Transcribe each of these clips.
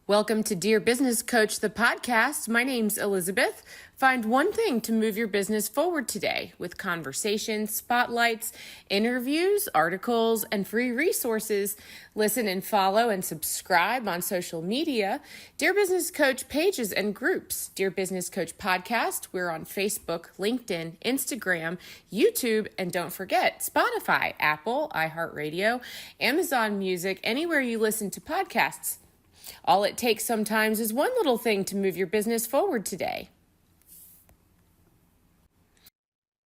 Welcome to Dear Business Coach, the podcast. My name's Elizabeth. Find one thing to move your business forward today with conversations, spotlights, interviews, articles, and free resources. Listen and follow and subscribe on social media. Dear Business Coach pages and groups. Dear Business Coach podcast. We're on Facebook, LinkedIn, Instagram, YouTube, and don't forget Spotify, Apple, iHeartRadio, Amazon Music, anywhere you listen to podcasts. All it takes sometimes is one little thing to move your business forward today.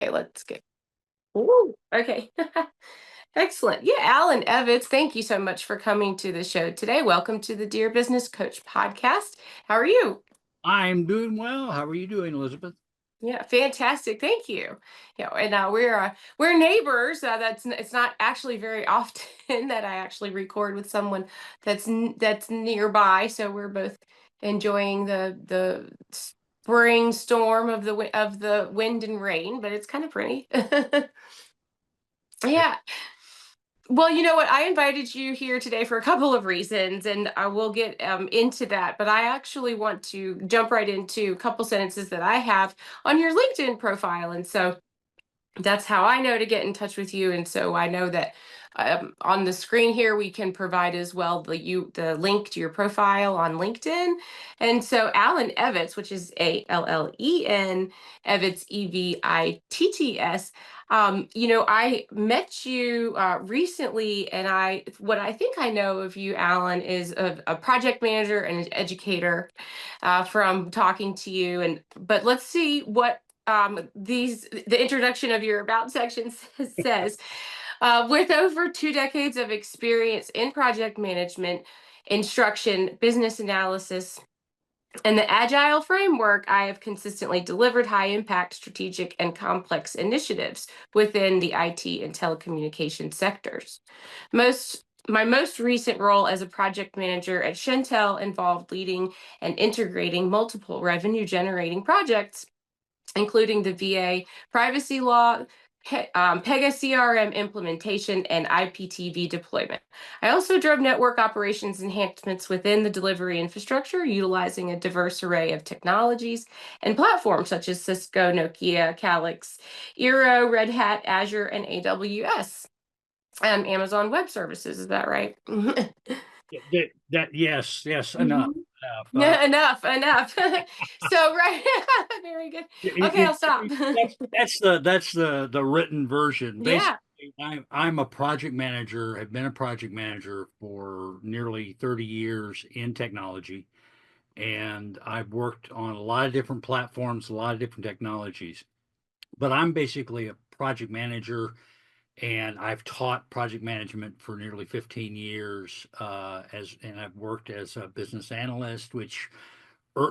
Okay, let's get. Ooh, okay. Excellent. Yeah, Alan Evitts, thank you so much for coming to the show today. Welcome to the Dear Business Coach podcast. How are you? I'm doing well. How are you doing, Elizabeth? Yeah, fantastic. Thank you. And we're neighbors. It's not actually very often that I actually record with someone that's nearby. So we're both enjoying the spring storm of the wind and rain, but it's kind of pretty. Yeah. Well, you know what? I invited you here today for a couple of reasons, and I will get into that. But I actually want to jump right into a couple sentences that I have on your LinkedIn profile. And so that's how I know to get in touch with you. And so I know that on the screen here, we can provide as well the link to your profile on LinkedIn. And so Alan Evitts, which is Allen, Evitts, Evitts. I met you recently, and what I think I know of you, Alan, is a project manager and an educator from talking to you. But let's see what the introduction of your about section says. With over 2 decades of experience in project management, instruction, business analysis, and the Agile framework, I have consistently delivered high impact, strategic, and complex initiatives within the IT and telecommunications sectors. My most recent role as a project manager at Shentel involved leading and integrating multiple revenue generating projects, including the VA privacy law, Pega CRM implementation, and IPTV deployment. I also drove network operations enhancements within the delivery infrastructure, utilizing a diverse array of technologies and platforms such as Cisco, Nokia, Calix, Eero, Red Hat, Azure, and AWS. Amazon Web Services, is that right? Yes, enough. Mhm. Yeah, enough. So, right. Very good. Okay, I'll stop. That's the written version. Yeah. Basically, I'm a project manager. Have been a project manager for nearly 30 years in technology, and I've worked on a lot of different platforms, a lot of different technologies. But I'm basically a project manager, and I've taught project management for nearly 15 years. And I've worked as a business analyst, which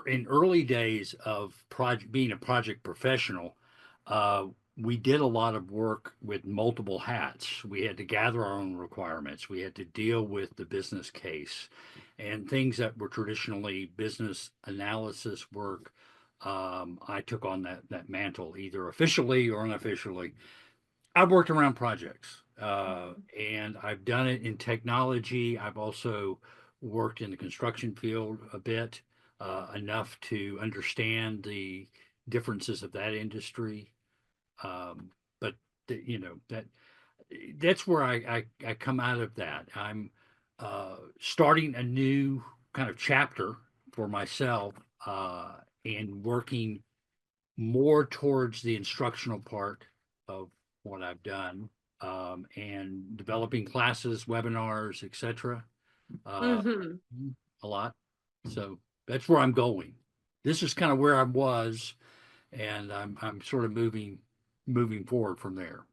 in early days of project being a project professional, uh, we did a lot of work with multiple hats. We had to gather our own requirements. We had to deal with the business case and things that were traditionally business analysis work. I took on that mantle either officially or unofficially. I've worked around projects, and I've done it in technology. I've also worked in the construction field a bit, enough to understand the differences of that industry. But that's where I come out of that. I'm starting a new kind of chapter for myself, and working more towards the instructional part of what I've done, and developing classes, webinars, etc. Uh, Hmm. a lot. So that's where I'm going. This is kind of where I was, and I'm sort of moving forward from there.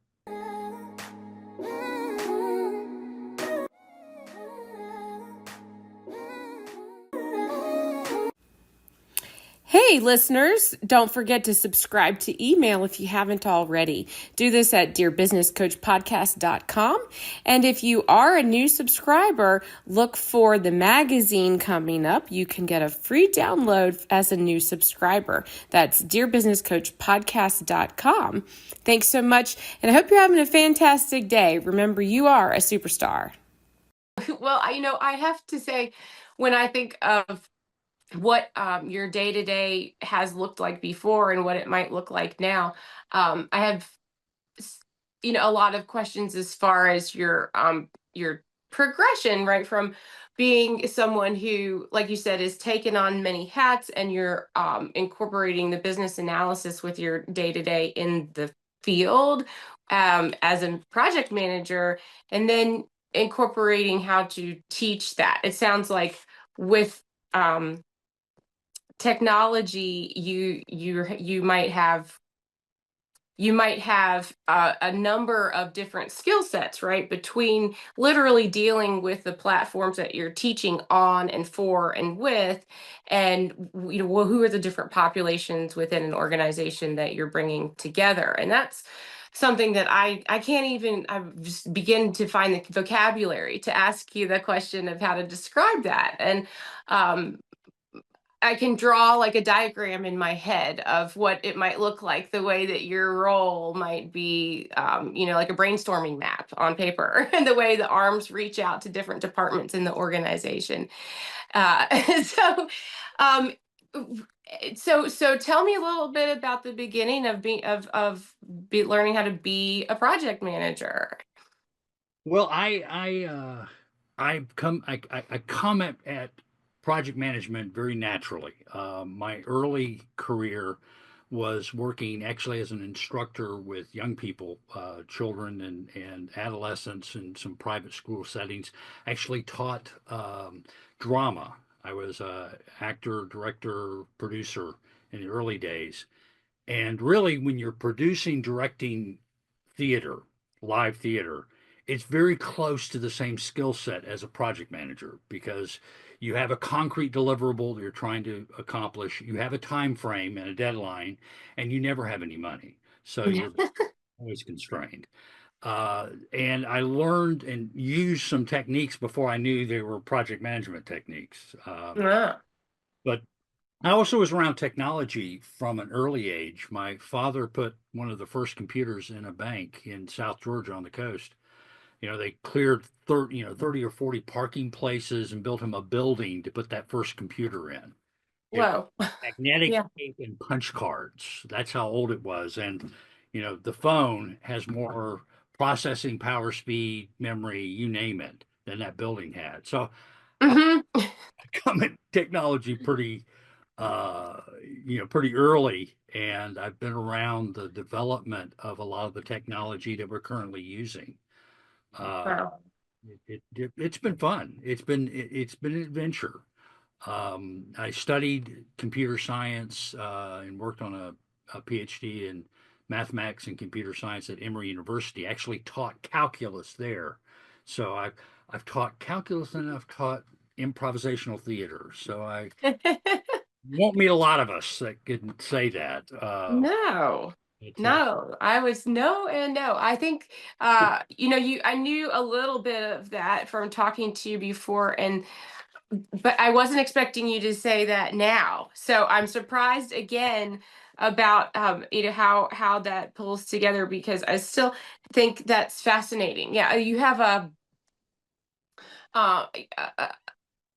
Hey, listeners, don't forget to subscribe to email if you haven't already. Do this at dearbusinesscoachpodcast.com. And if you are a new subscriber, look for the magazine coming up. You can get a free download as a new subscriber. That's dearbusinesscoachpodcast.com. Thanks so much, and I hope you're having a fantastic day. Remember, you are a superstar. Well, I have to say, when I think of what your day to day has looked like before and what it might look like now, I have a lot of questions as far as your progression, right, from being someone who, like you said, is taken on many hats, and you're incorporating the business analysis with your day to day in the field as a project manager, and then incorporating how to teach that. It sounds like with um, technology, you might have a number of different skill sets, right? Between literally dealing with the platforms that you're teaching on and for and with, and well, who are the different populations within an organization that you're bringing together, and that's something that I can't even I just begin to find the vocabulary to ask you the question of how to describe that. And um, I can draw like a diagram in my head of what it might look like, the way that your role might be, like a brainstorming map on paper, and the way the arms reach out to different departments in the organization. So, um, so tell me a little bit about the beginning of being of learning how to be a project manager. Well, I come at project management very naturally. My early career was working actually as an instructor with young people, children and adolescents in some private school settings. Actually taught drama. I was a actor, director, producer in the early days. And really, when you're producing, directing theater, live theater, it's very close to the same skill set as a project manager because you have a concrete deliverable that you're trying to accomplish. You have a time frame and a deadline, and you never have any money. So you're always constrained. And I learned and used some techniques before I knew they were project management techniques. Yeah. But I also was around technology from an early age. My father put one of the first computers in a bank in South Georgia on the coast. They cleared 30 or 40 parking places and built him a building to put that first computer in. It Whoa. magnetic Yeah. tape and punch cards. That's how old it was. And the phone has more processing power, speed, memory, you name it, than that building had. So I Hmm. come at technology uh, pretty early, and I've been around the development of a lot of the technology that we're currently using. Uh, Wow. it's been fun. It's been an adventure. I studied computer science and worked on a PhD in mathematics and computer science at Emory University. Actually taught calculus there, so I've taught calculus and I've taught improvisational theater. So I won't meet a lot of us that can say that. No, It's no, I was no and no. I think, I knew a little bit of that from talking to you before, but I wasn't expecting you to say that now. So I'm surprised again about, how that pulls together, because I still think that's fascinating. Yeah, you have uh, a,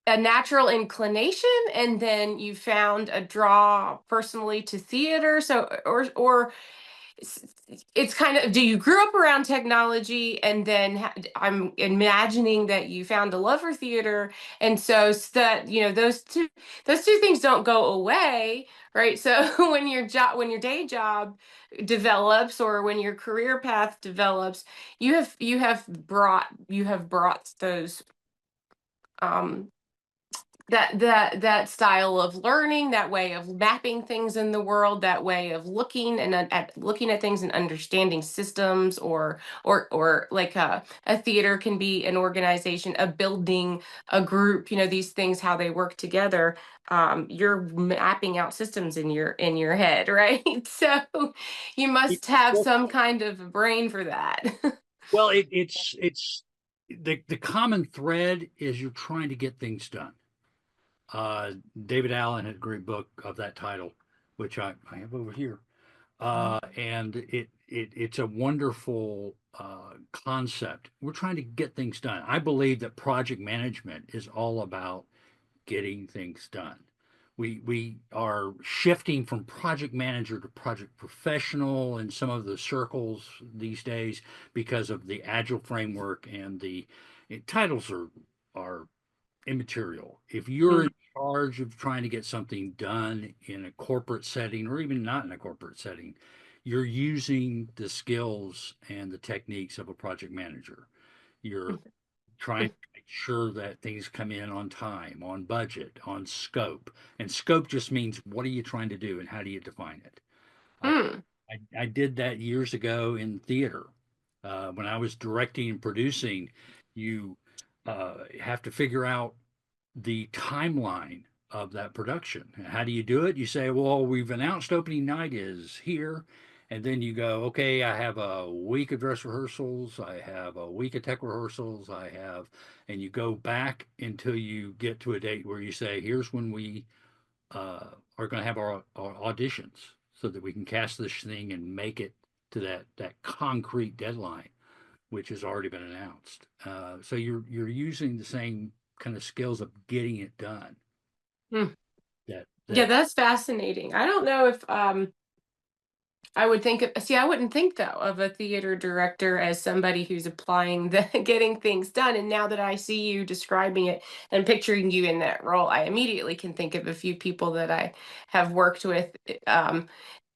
a natural inclination, and then you found a draw personally to theater. So, or it's it's kind of, do you grew up around technology, and then I'm imagining that you found a love for theater, and so that those two things don't go away, right? So when your day job develops, or when your career path develops, you have brought those um that style of learning, that way of mapping things in the world, that way of looking at things and understanding systems, or like a theater can be an organization, a building, a group, these things, how they work together. You're mapping out systems in your head, right? So you it, must have some kind of a brain for that. well, it's the common thread is you're trying to get things done. David Allen had a great book of that title, which I have over here. And it's a wonderful concept. We're trying to get things done. I believe that project management is all about getting things done. We are shifting from project manager to project professional in some of the circles these days because of the agile framework and the titles are immaterial. If you're in Mm, charge of trying to get something done in a corporate setting or even not in a corporate setting, you're using the skills and the techniques of a project manager. You're trying to make sure that things come in on time, on budget, on scope. And scope just means what are you trying to do and how do you define it? I, mm, I did that years ago in theater. When I was directing and producing, you have to figure out the timeline of that production. How do you do it? You say, well, we've announced opening night is here. And then you go, okay, I have a week of dress rehearsals. I have a week of tech rehearsals. And you go back until you get to a date where you say, here's when we are going to have our auditions so that we can cast this thing and make it to that concrete deadline, which has already been announced. So you're using the same kind of skills of getting it done. mm. That Yeah, that that's fascinating. I don't know if I would think of, see, I wouldn't think though of a theater director as somebody who's applying the getting things done. And now that I see you describing it and picturing you in that role, I immediately can think of a few people that I have worked with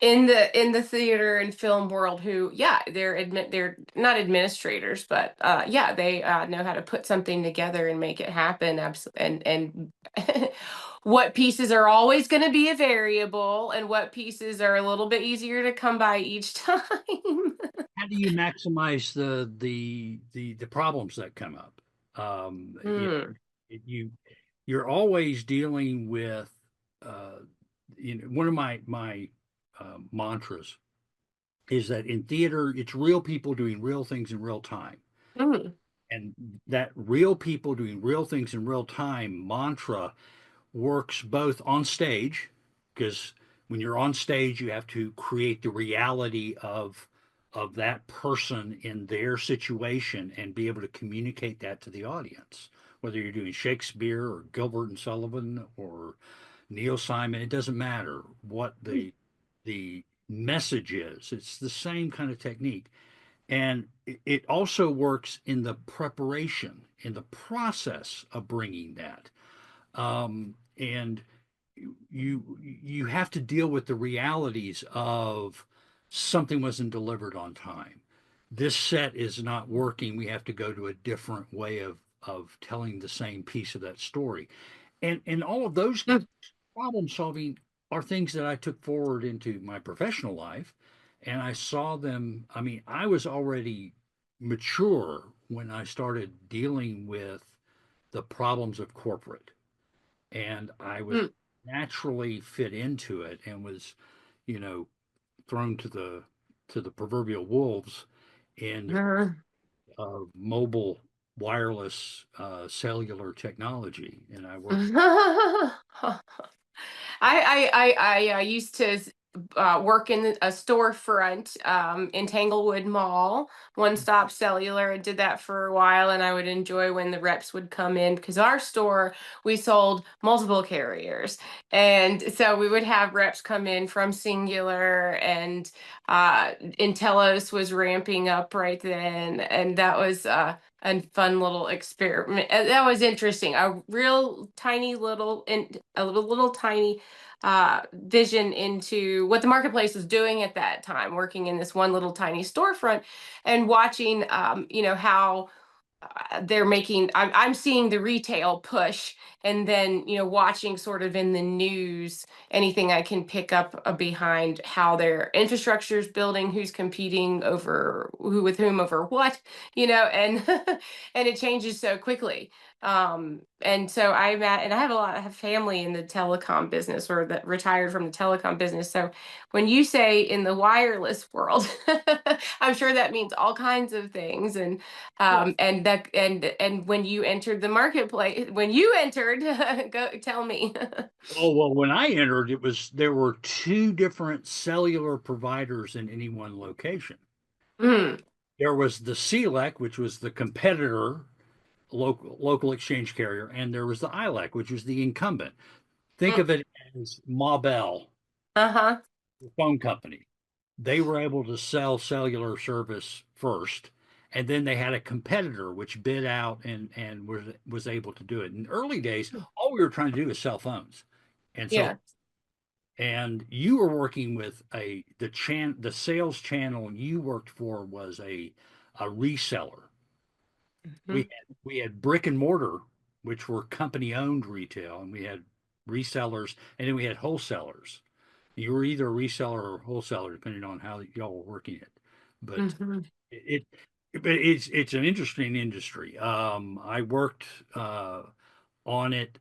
in the theater and film world who, yeah, they're not administrators, but yeah, they know how to put something together and make it happen. And what pieces are always going to be a variable and what pieces are a little bit easier to come by each time. how do you maximize the problems that come up? You know, Mm, you you're always dealing with uh, one of my mantras is that in theater it's real people doing real things in real time. mm, And that real people doing real things in real time mantra works both on stage, because when you're on stage, you have to create the reality of that person in their situation and be able to communicate that to the audience. Whether you're doing Shakespeare or Gilbert and Sullivan or Neil Simon, it doesn't matter what the message is. It's the same kind of technique. And it also works in the preparation, in the process of bringing that. And you have to deal with the realities of something wasn't delivered on time. This set is not working. We have to go to a different way of telling the same piece of that story. And all of those mm, problem solving are things that I took forward into my professional life. And I saw them. I mean, I was already mature when I started dealing with the problems of corporate. And I was mm. naturally fit into it and was, you know, thrown to the proverbial wolves in mobile wireless cellular technology. And I worked. I used to work in a storefront in Tanglewood Mall, One Stop Cellular. I did that for a while, and I would enjoy when the reps would come in because our store we sold multiple carriers, and so we would have reps come in from Singular, and Intellos was ramping up right then, and that was a fun little experiment. That was interesting. A real tiny little and a little tiny vision into what the marketplace was doing at that time, working in this one little tiny storefront and watching, how they're making I'm seeing the retail push and then watching sort of in the news anything I can pick up behind how their infrastructure is building, who's competing over who with whom over what, and and it changes so quickly. And so I'm at and I have I have family in the telecom business or that retired from the telecom business. So when you say in the wireless world, I'm sure that means all kinds of things. And when you entered the marketplace, when you entered, go tell me. Oh, well, when I entered, there were two different cellular providers in any one location. Mm, There was the CLEC, which was the competitor local exchange carrier, and there was the ILEC, which was the incumbent. Think Mm. of it as Ma Bell, Uh-huh. the phone company. They were able to sell cellular service first, and then they had a competitor which bid out and was able to do it. In the early days, all we were trying to do was sell phones, and so Yeah. and you were working with the sales channel you worked for was a reseller. We Mhm. we had brick and mortar, which were company owned retail, and we had resellers, and then we had wholesalers. You were either a reseller or a wholesaler, depending on how y'all were working it. But Mhm. it, it's an interesting industry. I worked on it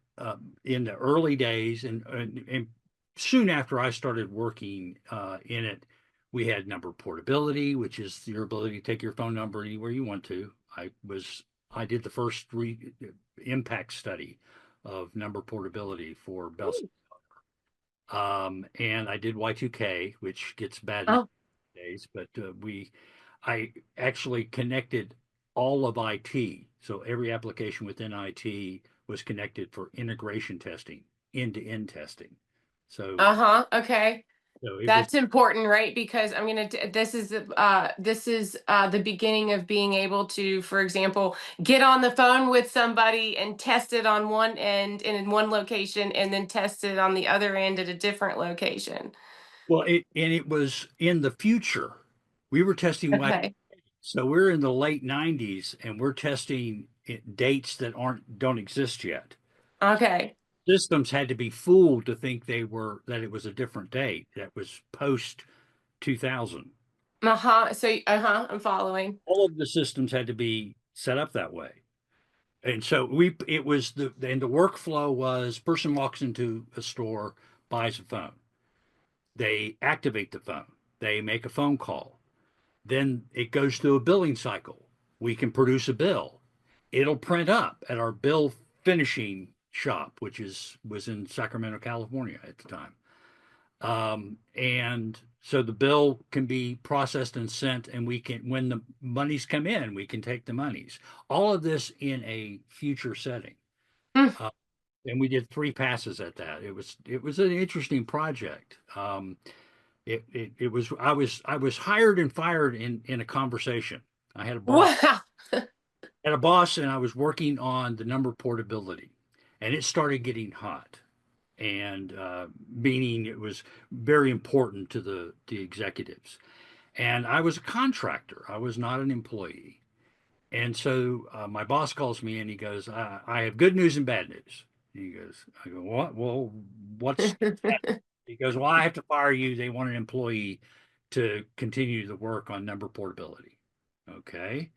in the early days, and soon after I started working in it, we had number portability, which is your ability to take your phone number anywhere you want to. I did the first impact study of number portability for Bell. Ooh. And I did Y2K, which gets bad Oh, nowadays, but I actually connected all of IT. So every application within IT was connected for integration testing, end-to-end testing. So, uh-huh. Okay. so it was, That's important, right? Because I'm gonna. This is the beginning of being able to, for example, get on the phone with somebody and test it on one end and in one location, and then test it on the other end at a different location. well, it was in the future. We were testing Y. Okay. So we're in the late 90s and we're testing dates that don't exist yet. Okay. Systems had to be fooled to think that it was a different date that was post 2000. Uh-huh. So, uh-huh. I'm following. All of the systems had to be set up that way. And so it was the workflow was person walks into a store, buys a phone. They activate the phone. They make a phone call. Then it goes through a billing cycle. We can produce a bill. It'll print up at our bill finishing shop, which was in Sacramento, California at the time. And so the bill can be processed and sent, and when the monies come in, we can take the monies. All of this in a future setting. Mm. Uh, and we did 3 passes at that. It was an interesting project. It was I was hired and fired in a conversation. I Wow. had a boss, and I was working on the number portability, and it started getting hot. And meaning it was very important to the executives. And I was a contractor. I was not an employee. And so my boss calls me and he goes, I have good news and bad news. And he goes, I go, what? Well, what's that? He goes, well, I have to fire you. They want an employee to continue the work on number portability. Okay.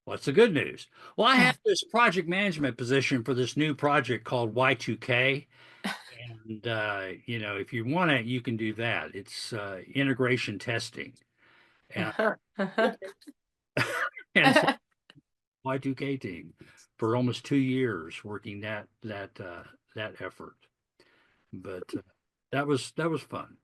What's the good news? Well, I have this project management position for this new project called Y2K. And if you want it, you can do that. It's integration testing. And Uh-huh. Uh-huh. and so Y2K team for almost 2 years working that effort. But that was fun.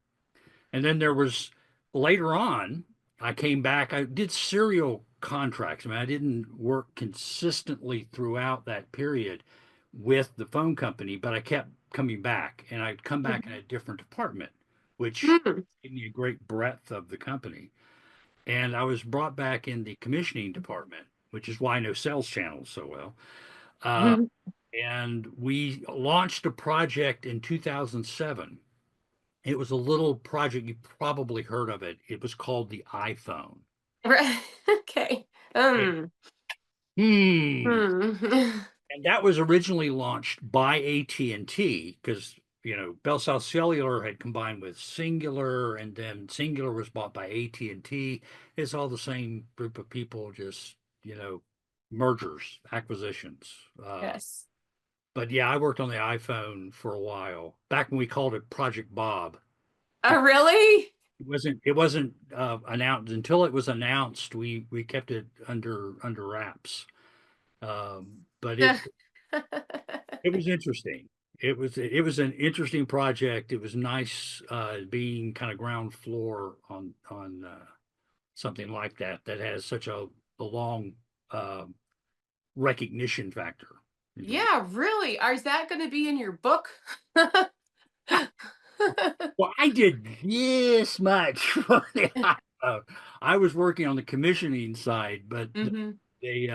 And then there was later on, I came back. I did serial contracts. I mean, I didn't work consistently throughout that period with the phone company, but I kept coming back, and I'd come back in a different department, which Mm. gave me a great breadth of the company. And I was brought back in the commissioning department, which is why I know sales channels so well. Uh, Mhm. and we launched a project in 2007. It was a little project, you probably heard of it. It was called the iPhone. Right. Okay. And, Um. hmm. Hmm. And that was originally launched by AT&T because, Bell South Cellular had combined with Singular, and then Singular was bought by AT&T. It's all the same group of people, just, mergers, acquisitions. Yes. But yeah, I worked on the iPhone for a while, back when we called it Project Bob. Oh, really? It wasn't announced until it was announced. We kept it under wraps. But it was interesting. It was an interesting project. It was nice being kind of ground floor on something like that has such a long uh, recognition factor. Yeah, really. Is that going to be in your book? Well, I did this much for the iPhone. I was working on the commissioning side, but Hmm. they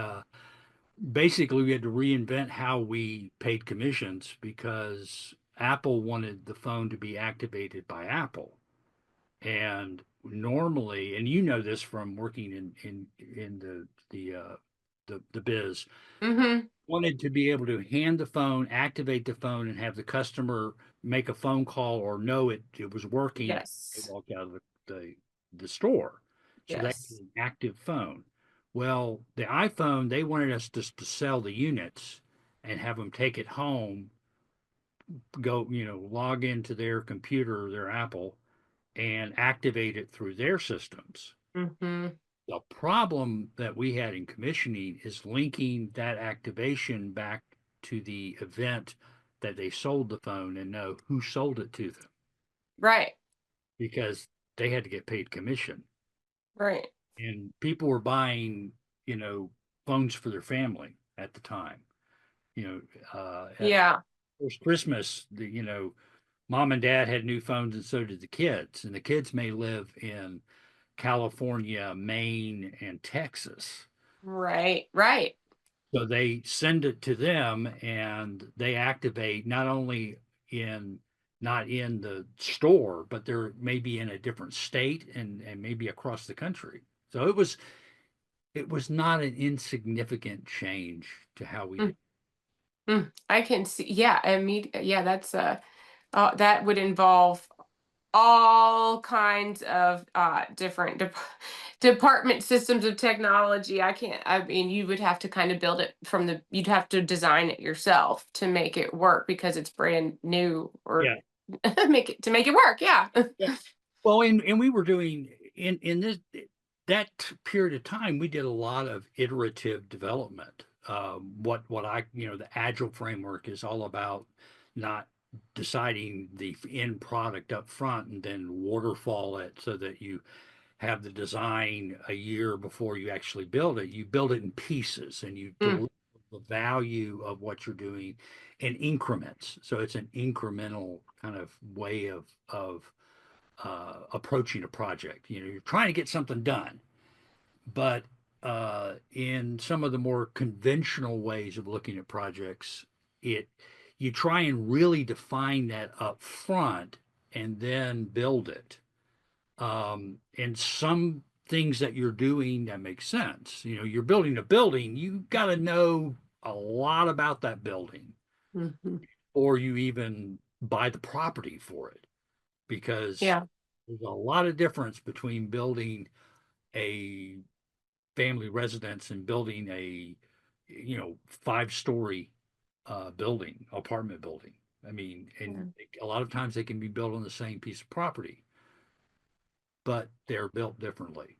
basically we had to reinvent how we paid commissions because Apple wanted the phone to be activated by Apple. And normally, and you know this from working in the biz, Hmm. wanted to be able to hand the phone, activate the phone, and have the customer make a phone call or know it was working. They Yes. walked out of the the store, so that's Yes. an active phone. Well, the iPhone, they wanted us to sell the units and have them take it home, go, log into their computer, their Apple, and activate it through their systems. Hmm. The problem that we had in commissioning is linking that activation back to the event that they sold the phone and know who sold it to them Right. because they had to get paid commission. Right. And people were buying, you know, phones for their family at the time. At Yeah. first Christmas, mom and dad had new phones and so did the kids. And the kids may live in California, Maine, and Texas. Right. Right. So they send it to them and they activate not only in not in the store, but they're maybe in a different state and maybe across the country. So it was not an insignificant change to how we did. Mm-hmm. I can see. Yeah. Yeah. That's that would involve all kinds of different department systems of technology. I mean, you would have to kind of build it you'd have to design it yourself to make it work because it's brand new or Yeah. make it work. Yeah. Yeah. Well, and we were doing in this that period of time, we did a lot of iterative development. What the agile framework is all about, not deciding the end product up front and then waterfall it so that you have the design a year before you actually build it. You build it in pieces and you Mm, deliver the value of what you're doing in increments. So it's an incremental kind of way of approaching a project. You're trying to get something done, but in some of the more conventional ways of looking at projects, it you try and really define that up front and then build it. And some things that you're doing that make sense. You're building a building, you got to know a lot about that building, mhm. or you even buy the property for it because Yeah. there's a lot of difference between building a family residence and building a, 5-story building, apartment building. I mean, and Yeah. a lot of times they can be built on the same piece of property, but they're built differently.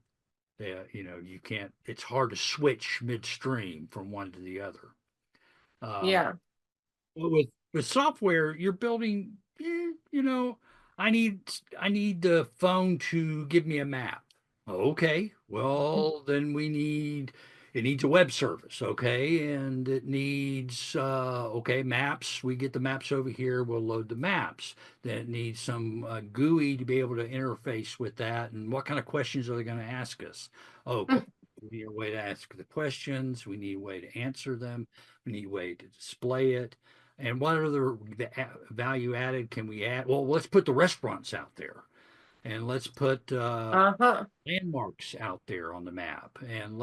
You can't, it's hard to switch midstream from one to the other. Um, Yeah. Well, with software, you're building, I need the phone to give me a map. Okay, well then it needs a web service, okay, and it needs okay, maps. We get the maps over here. We'll load the maps. Then it needs some GUI to be able to interface with that. And what kind of questions are they going to ask us? Oh, Mm, we need a way to ask the questions. We need a way to answer them. We need a way to display it. And what other value added can we add? Well, let's put the restaurants out there and let's put uh-huh. landmarks out there on the map. And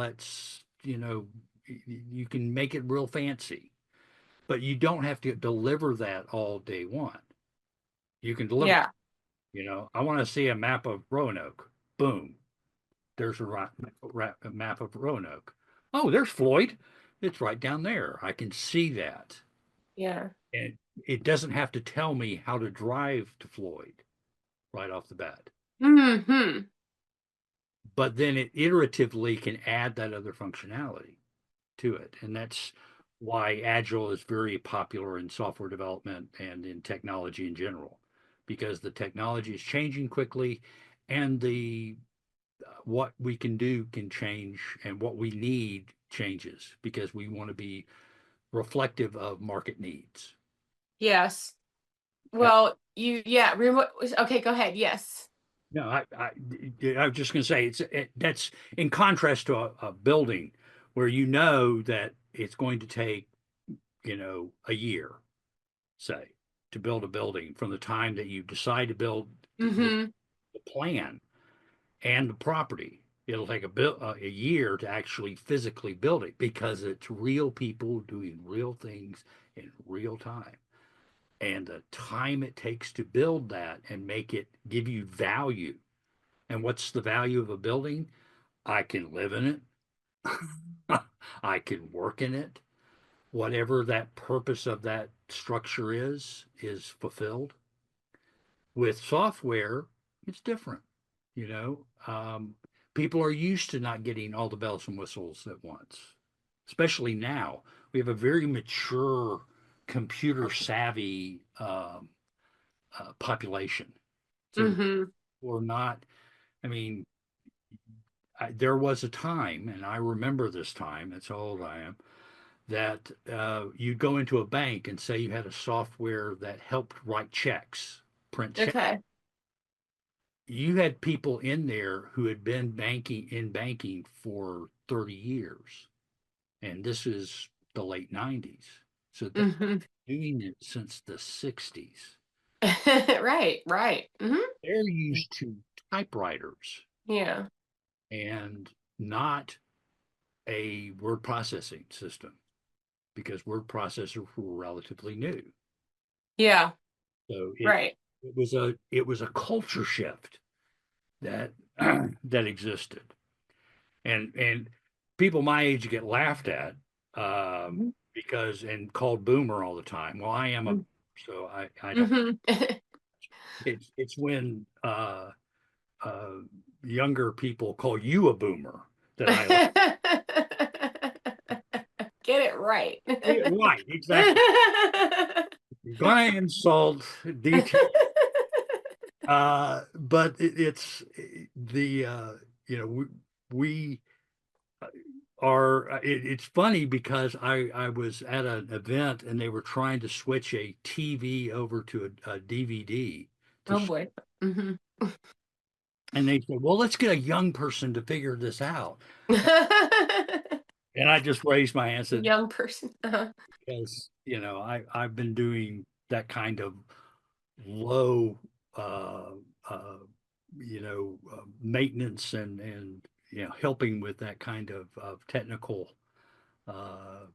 you can make it real fancy, but you don't have to deliver that all day one. You can deliver, Yeah. I want to see a map of Roanoke. Boom. There's a map of Roanoke. Oh, there's Floyd. It's right down there. I can see that. Yeah. And it doesn't have to tell me how to drive to Floyd right off the bat. Hmm. But then it iteratively can add that other functionality to it. And that's why Agile is very popular in software development and in technology in general, because the technology is changing quickly and the what we can do can change and what we need changes because we want to be reflective of market needs. Yes. Uh, Well, yeah, remote. Okay, go ahead. Yes. no, I was just going to say that's in contrast to a building where you know that it's going to take, a year, say, to build a building from the time that you decide to build Mm-hmm. the plan and the property. It'll take a year to actually physically build it because it's real people doing real things in real time. And the time it takes to build that and make it give you value. And what's the value of a building? I can live in it. I can work in it. Whatever that purpose of that structure is fulfilled. With software, it's different. You know, people are used to not getting all the bells and whistles at once, especially now. We have a very mature, computer savvy population. So Mm-hmm. we're not, I mean, there was a time, and I remember this time, that's how old I am, that you'd go into a bank and say you had a software that helped write checks, print checks. Okay. You had people in there who had been banking for 30 years, and this is the late 90s. So they're Mm-hmm. doing it since the 60s. Right, right. Mm-hmm. They're used to typewriters Yeah. and not a word processing system because word processors were relatively new. Yeah. So Right. it was a culture shift that that existed. And people my age get laughed at because and called boomer all the time. Well, I am a so I don't. Mm-hmm. It's when uh, younger people call you a boomer that I laugh. Get it right. Yeah, right, exactly. You're gonna insult detail, but it's the we it's funny because I was at an event and they were trying to switch a TV over to a DVD to Oh boy. Hmm. and they said, well, let's get a young person to figure this out. And I just raised my hand and said, Young person. Uh-huh. because I've been doing that kind of low uh, uh, maintenance and helping with that kind of technical uh,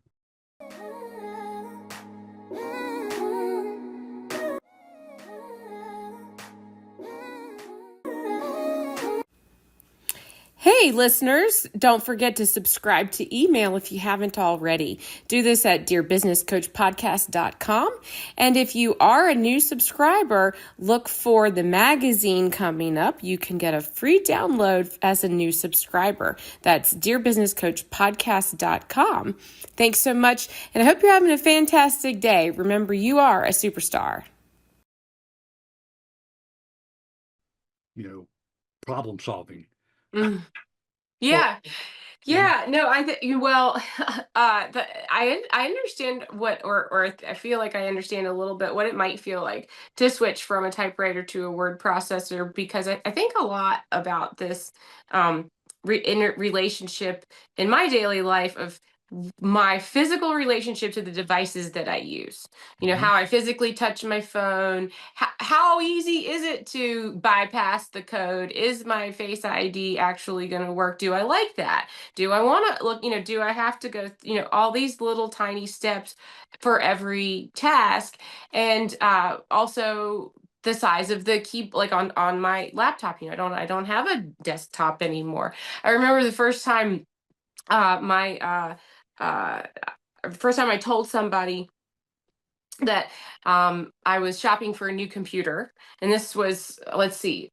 Hey, listeners, don't forget to subscribe to email if you haven't already. Do this at dearbusinesscoachpodcast.com. And if you are a new subscriber, look for the magazine coming up. You can get a free download as a new subscriber. That's dearbusinesscoachpodcast.com. Thanks so much, and I hope you're having a fantastic day. Remember, you are a superstar. problem solving. Mm. Well, Yeah. and Yeah, no, well, I understand what, or I feel like I understand a little bit what it might feel like to switch from a typewriter to a word processor, because I think a lot about this relationship in my daily life of my physical relationship to the devices that I use. mhm, How I physically touch my phone. How easy is it to bypass the code? Is my Face ID actually going to work? Do I like that? Do I want to look, do I have to go, all these little tiny steps for every task? And also the size of the key, like on my laptop, I don't have a desktop anymore. I remember the my uh first time I told somebody that I was shopping for a new computer, and this was, let's see,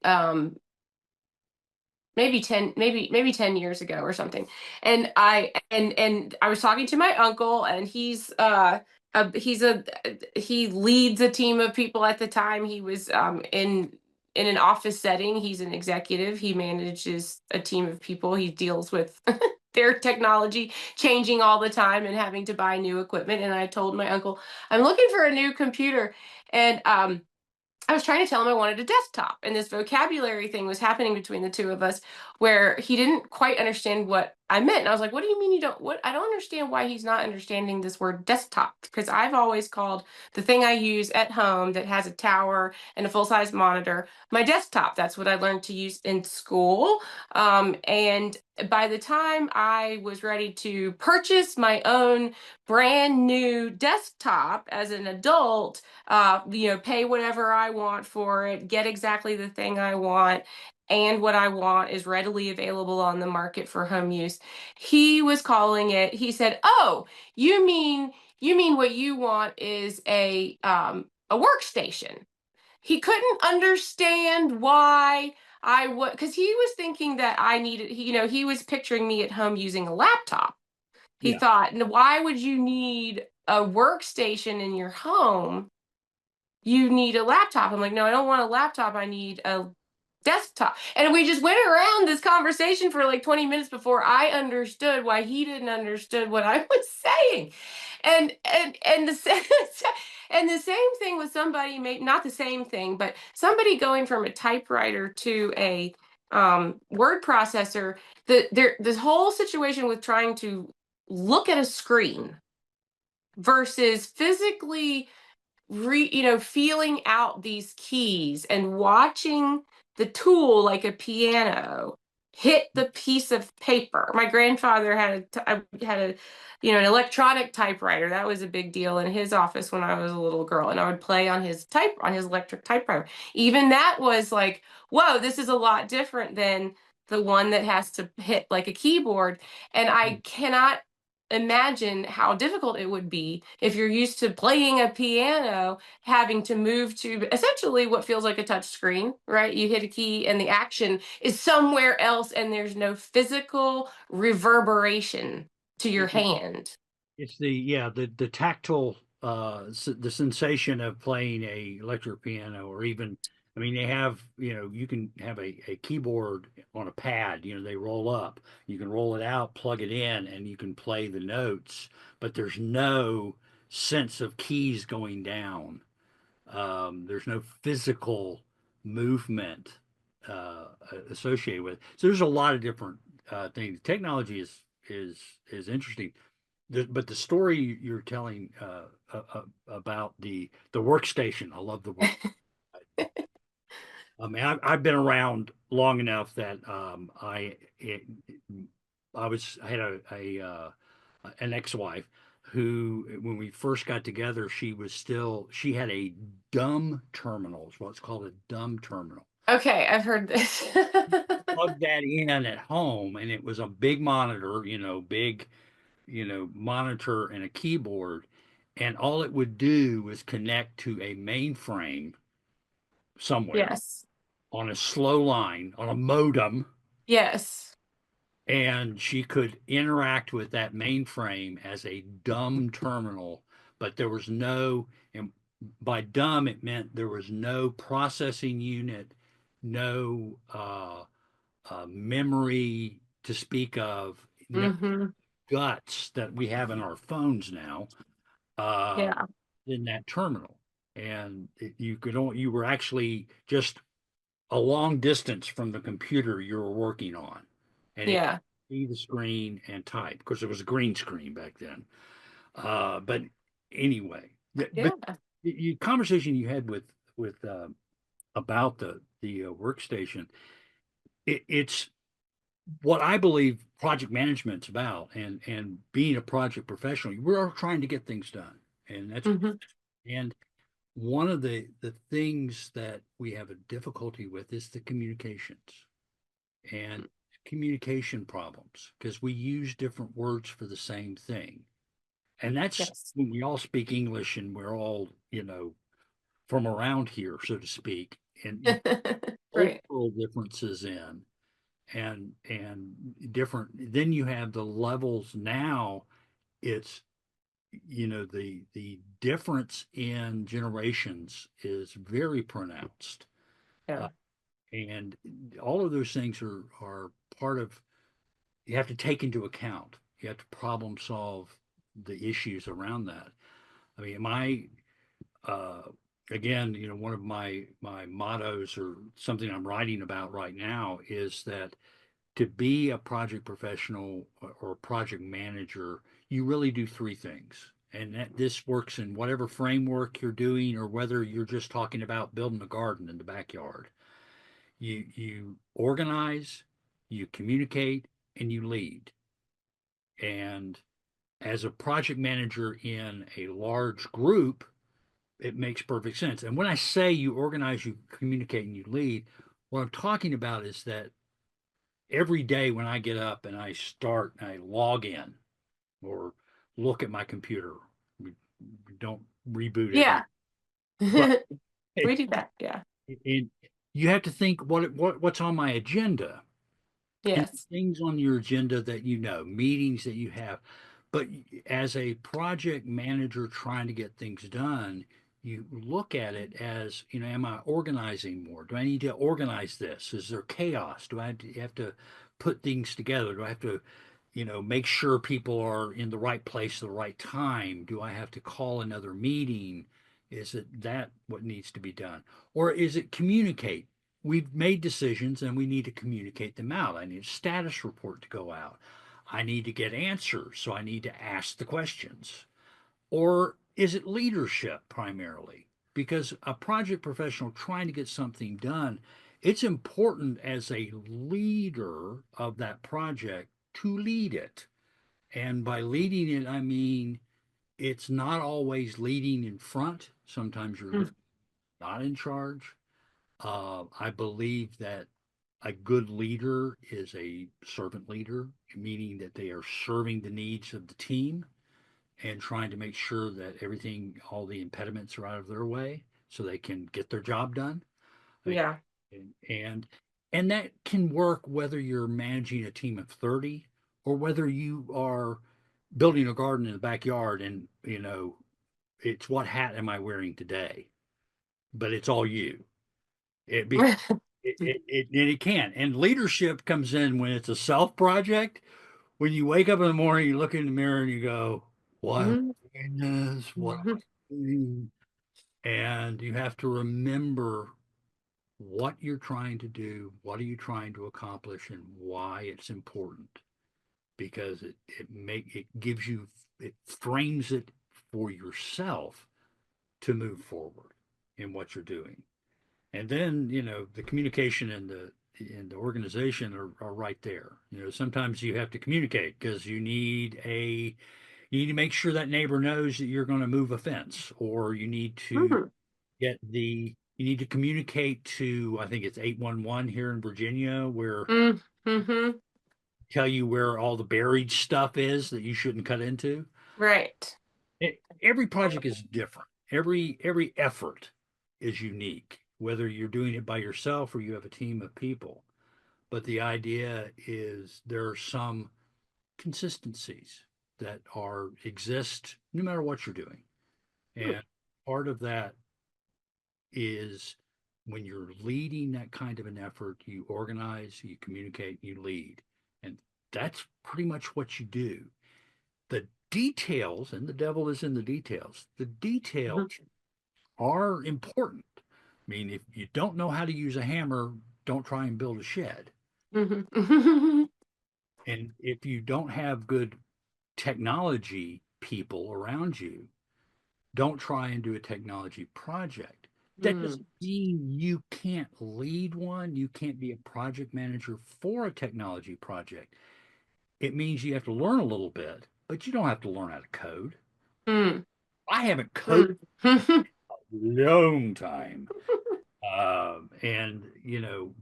maybe 10, maybe 10 years ago or something. And I was talking to my uncle, and he leads a team of people. At the time, he was in an office setting. He's an executive. He manages a team of people. He deals with their technology changing all the time and having to buy new equipment. And I told my uncle, I'm looking for a new computer. And I was trying to tell him I wanted a desktop, and this vocabulary thing was happening between the two of us where he didn't quite understand what I meant. And I was like, "What do you mean you don't what I don't understand why he's not understanding this word desktop because I've always called the thing I use at home that has a tower and a full-size monitor my desktop. That's what I learned to use in school. And by the time I was ready to purchase my own brand new desktop as an adult, pay whatever I want for it, get exactly the thing I want, and what I want is readily available on the market for home use. He was calling it, he said, "Oh, you mean what you want is a workstation." He couldn't understand why I would, because he was thinking that I needed, he was picturing me at home using a laptop. He Yeah. thought, why would you need a workstation in your home? You need a laptop. I'm like, no, I don't want a laptop. I need a desktop. And we just went around this conversation for like 20 minutes before I understood why he didn't understood what I was saying. And and the same thing with somebody, may not the same thing, but somebody going from a typewriter to a word processor. This whole situation with trying to look at a screen versus physically feeling out these keys and watching the tool like a piano hit the piece of paper. My grandfather had a an electronic typewriter. That was a big deal in his office when I was a little girl, and I would play on his electric typewriter. Even that was like, whoa, this is a lot different than the one that has to hit like a keyboard. And I cannot imagine how difficult it would be if you're used to playing a piano, having to move to essentially what feels like a touch screen, right? You hit a key and the action is somewhere else and there's no physical reverberation to your It, hand. it's the yeah the tactile the sensation of playing a electric piano or even I mean they have you can have a keyboard on a pad they roll up you can roll it out plug it in and you can play the notes but there's no sense of keys going down there's no physical movement associated with it. So there's a lot of different things technology is interesting but the story you're telling about the workstation, I love the work. I mean, I've been around long enough that I had an ex-wife who, when we first got together, she had a dumb terminal, is what's called a dumb terminal. Okay, I've heard this. Plug that in at home, and it was a big monitor, big monitor and a keyboard, and all it would do was connect to a mainframe somewhere Yes. on a slow line, on a modem, Yes. and she could interact with that mainframe as a dumb terminal, but there was no, and by dumb, it meant there was no processing unit, no memory to speak of, no Hmm. guts that we have in our phones now uh, Yeah. in that terminal. And you were actually just a long distance from the computer you were working on, and it Yeah. see the screen and type because it was a green screen back then. But anyway, but Yeah. the conversation you had with about the workstation, it's what I believe project management's about, and being a project professional, we're all trying to get things done, and that's Hmm. and one of the things that we have a difficulty with is the communications and communication problems because we use different words for the same thing. And that's Yes. when we all speak English and we're all, from around here, so to speak, and you Right. cultural differences in and different then you have the levels now it's the difference in generations is very pronounced uh, Yeah. and all of those things are part of you have to take into account. You have to problem solve the issues around that. I mean, uh, again, one of my mottos or something I'm writing about right now is that to be a project professional or a project manager, you really do three things. And that this works in whatever framework you're doing, or whether you're just talking about building a garden in the backyard. You organize, you communicate, and you lead. And as a project manager in a large group, it makes perfect sense. And when I say you organize, you communicate, and you lead, what I'm talking about is that every day when I get up and I start, and I log in or look at my computer, we don't reboot every, Yeah. but We do that. Yeah. and you have to think what's on my agenda. And Yes. things on your agenda that meetings that you have. But as a project manager trying to get things done, you look at it as, am I organizing more? Do I need to organize this? Is there chaos? Do I have to put things together? Do I have to, make sure people are in the right place at the right time? Do I have to call another meeting? Is it that what needs to be done? Or is it communicate? We've made decisions and we need to communicate them out. I need a status report to go out. I need to get answers, so I need to ask the questions. Or is it leadership primarily? Because a project professional trying to get something done, it's important as a leader of that project to lead it. And by leading it, I mean it's not always leading in front. Sometimes you're Mm. not in charge. I believe that a good leader is a servant leader, meaning that they are serving the needs of the team and trying to make sure that everything, all the impediments are out of their way so they can get their job done. I mean, Yeah. and and that can work whether you're managing a team of 30 or whether you are building a garden in the backyard and it's what hat am I wearing today? But it's all you. It be it can. And leadership comes in when it's a self project. When you wake up in the morning, you look in the mirror and you go, "Why am Mhm. I doing this? What am Mhm. I doing?" And you have to remember what you're trying to do, what are you trying to accomplish, and why it's important. Because it gives you, it frames it for yourself to move forward in what you're doing. And then, the communication and the organization are right there. Sometimes you have to communicate because you need to make sure that neighbor knows that you're going to move a fence, or Mhm. you need to communicate to, I think it's 811 here in Virginia, where Mm. Mhm. tell you where all the buried stuff is that you shouldn't cut into. Right. Every project is different. Every effort is unique, whether you're doing it by yourself or you have a team of people. But the idea is there are some consistencies that are exist no matter what you're doing. Mm. And part of that is when you're leading that kind of an effort, you organize, you communicate, you lead. And that's pretty much what you do. The details, and the devil is in the details, the details Mhm. are important. I mean, if you don't know how to use a hammer, don't try and build a shed. Mhm. Mhm. And if you don't have good technology people around you, don't try and do a technology project. That doesn't Mm. mean you can't lead one, you can't be a project manager for a technology project. It means you have to learn a little bit, but you don't have to learn how to code. Mm. I haven't coded Mm. Mhm. in a long time. And,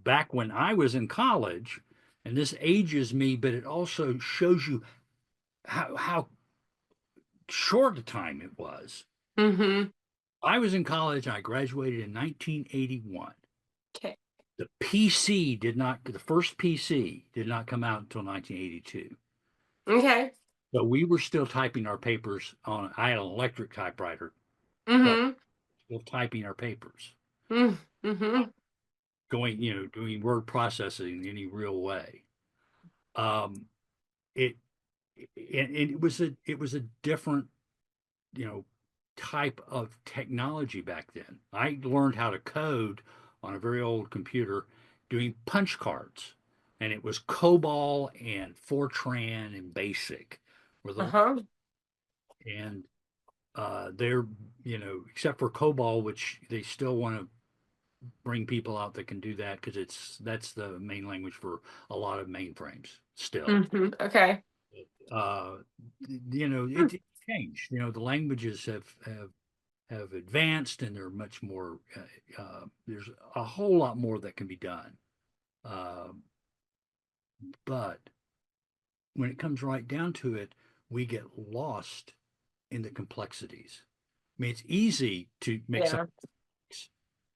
back when I was in college, and this ages me, but it also shows you how short a time it was. Mhm. I was in college. I graduated in 1981. Okay. The first PC did not come out until 1982. Okay. So we were still typing our papers I had an electric typewriter, but Mhm. still typing our papers, Mm. Mhm. doing word processing in any real way. Um, it and it was a different, you know, type of technology back then. I learned how to code on a very old computer doing punch cards, and it was COBOL and Fortran and BASIC were the Uh-huh. and they're, you know, except for COBOL, which they still want to bring people out that can do that because that's the main language for a lot of mainframes still. Okay. Uh, you know, Hmm. it changed. You know, the languages have advanced and they're much more. There's a whole lot more that can be done. Uh, but when it comes right down to it, we get lost in the complexities. I mean, it's easy to make some. Yeah.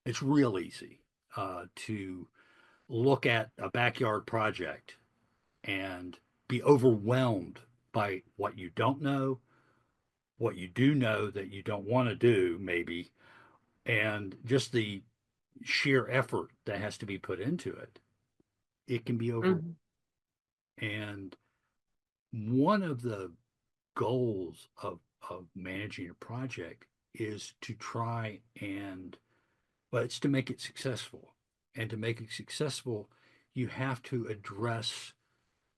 It's real easy to look at a backyard project and be overwhelmed by what you don't know, what you do know that you don't want to do, maybe, and just the sheer effort that has to be put into it. It can be over. Mhm. And one of the goals of managing a project is to try and, well, it's to make it successful. And to make it successful, you have to address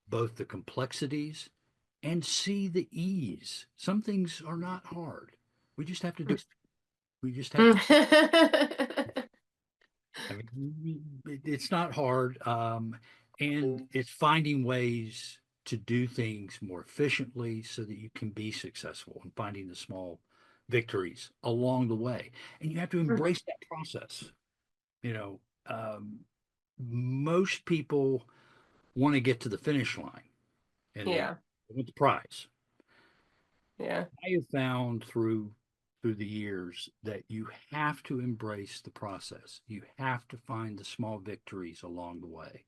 both the complexities and see the ease. Some things are not hard. We just have to do. We just have to. I mean, it's not hard, and it's finding ways to do things more efficiently so that you can be successful and finding the small victories along the way. And you have to embrace that process. You know, most people want to get to the finish line and they Yeah. want the prize. Yeah. I have found through the years that you have to embrace the process. You have to find the small victories along the way.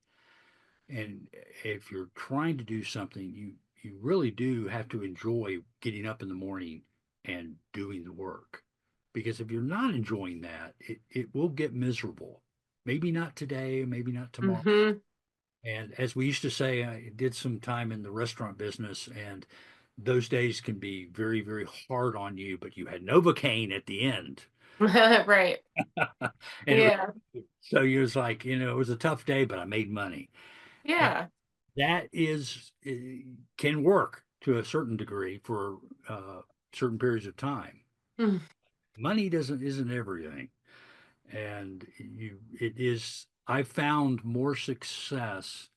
And if you're trying to do something, you really do have to enjoy getting up in the morning and doing the work. Because if you're not enjoying that, it will get miserable. Maybe not today, maybe not tomorrow. Hmm. And as we used to say, I did some time in the restaurant business, and those days can be very, very hard on you, but you had Novocaine at the end. Right. And it was, Yeah. so it was like, you know, it was a tough day, but I made money. And Yeah. that is, can work to a certain degree for certain periods of time. Mm. Money isn't everything. And it is, I found more success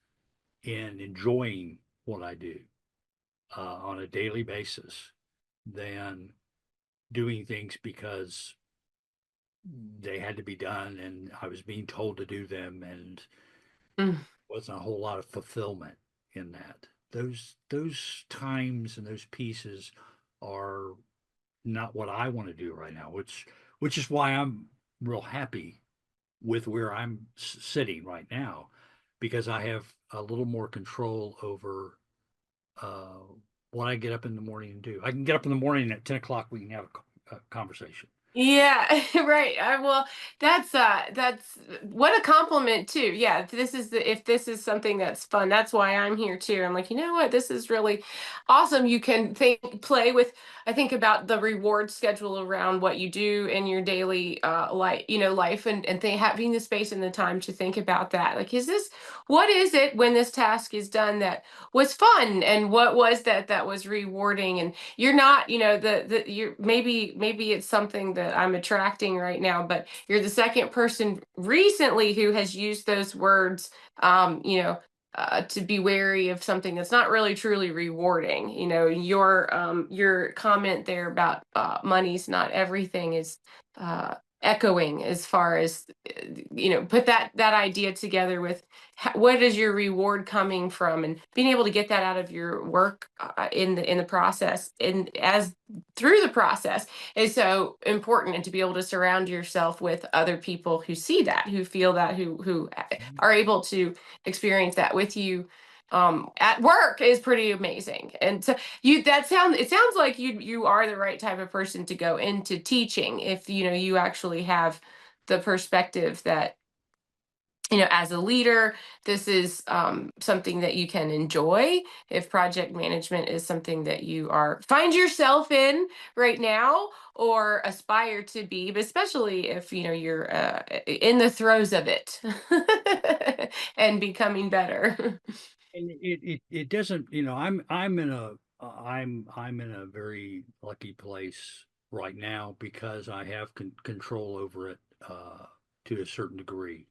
in enjoying what I do on a daily basis than doing things because they had to be done and I was being told to do them, and Mm. wasn't a whole lot of fulfillment in that. Those times and those pieces are not what I want to do right now, which is why I'm real happy with where I'm sitting right now, because I have a little more control over uh, what I get up in the morning and do. I can get up in the morning at 10 o'clock. We can have a conversation. Yeah, right. Well, that's what a compliment too. Yeah, if this is something that's fun, that's why I'm here too. I'm like, you know what, this is really awesome. You can play with. I think about the reward schedule around what you do in your daily life, and having the space and the time to think about that. Like, what is it when this task is done that was fun, and what was that was rewarding, and you're not, you're maybe it's something that I'm attracting right now, but you're the second person recently who has used those words, to be wary of something that's not really truly rewarding. Your comment there about money's not everything is uh echoing as far as put that idea together with what is your reward coming from, and being able to get that out of your work in the process, and as through the process is so important, and to be able to surround yourself with other people who see that, who feel that, who are able to experience that with you at work is pretty amazing. And so it sounds like you are the right type of person to go into teaching if you actually have the perspective that as a leader, this is something that you can enjoy. If project management is something that you are find yourself in right now or aspire to be, but especially if you're in the throes of it and becoming better. And it doesn't, I'm in a I'm in a very lucky place right now because I have control over it to a certain degree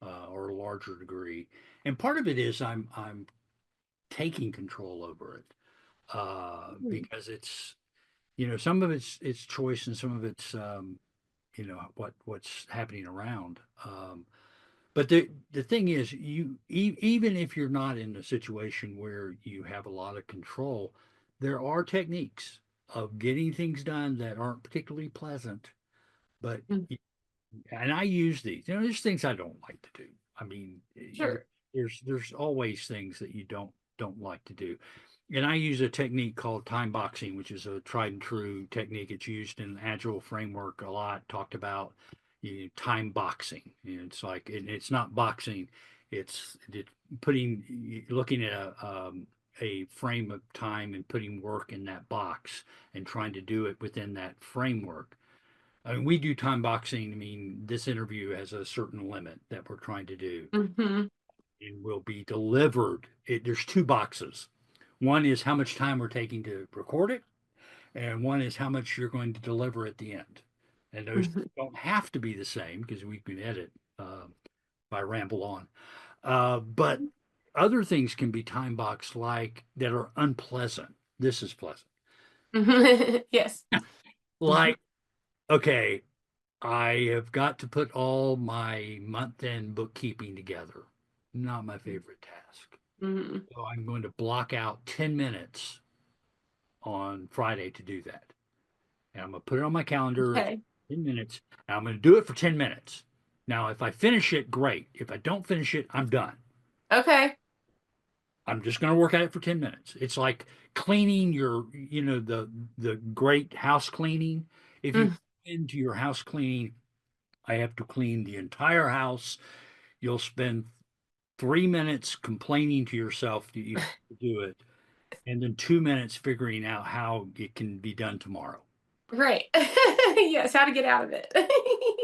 or a larger degree. And part of it is I'm taking control over it because it's, some of it's choice and some of it's what's happening around. But the thing is, even if you're not in a situation where you have a lot of control, there are techniques of getting things done that aren't particularly pleasant. But Mhm. and I use these. There's things I don't like to do. I mean, Sure. there's always things that you don't like to do. And I use a technique called time boxing, which is a tried and true technique. It's used in agile framework a lot, talked about time boxing. It's like it's not boxing, it's putting looking at a frame of time and putting work in that box and trying to do it within that framework. I mean, we do time boxing. I mean, this interview has a certain limit that we're trying to do Hmm. and will be delivered. There's two boxes. One is how much time we're taking to record it, and one is how much you're going to deliver at the end. And those Hmm. don't have to be the same because we can edit if I ramble on. But other things can be time boxed like that are unpleasant. This is pleasant. Yes. Like, okay, I have got to put all my month-end bookkeeping together. Not my favorite task. Hmm. So I'm going to block out 10 minutes on Friday to do that. And I'm going to put it on my calendar at Okay. 10 minutes. And I'm going to do it for 10 minutes. Now, if I finish it, great. If I don't finish it, I'm done. Okay. I'm just going to work at it for 10 minutes. It's like cleaning the great house cleaning. If you Mm. into your house cleaning, I have to clean the entire house. You'll spend 3 minutes complaining to yourself that you have to do it, and then 2 minutes figuring out how it can be done tomorrow. Right. Yes, how to get out of it.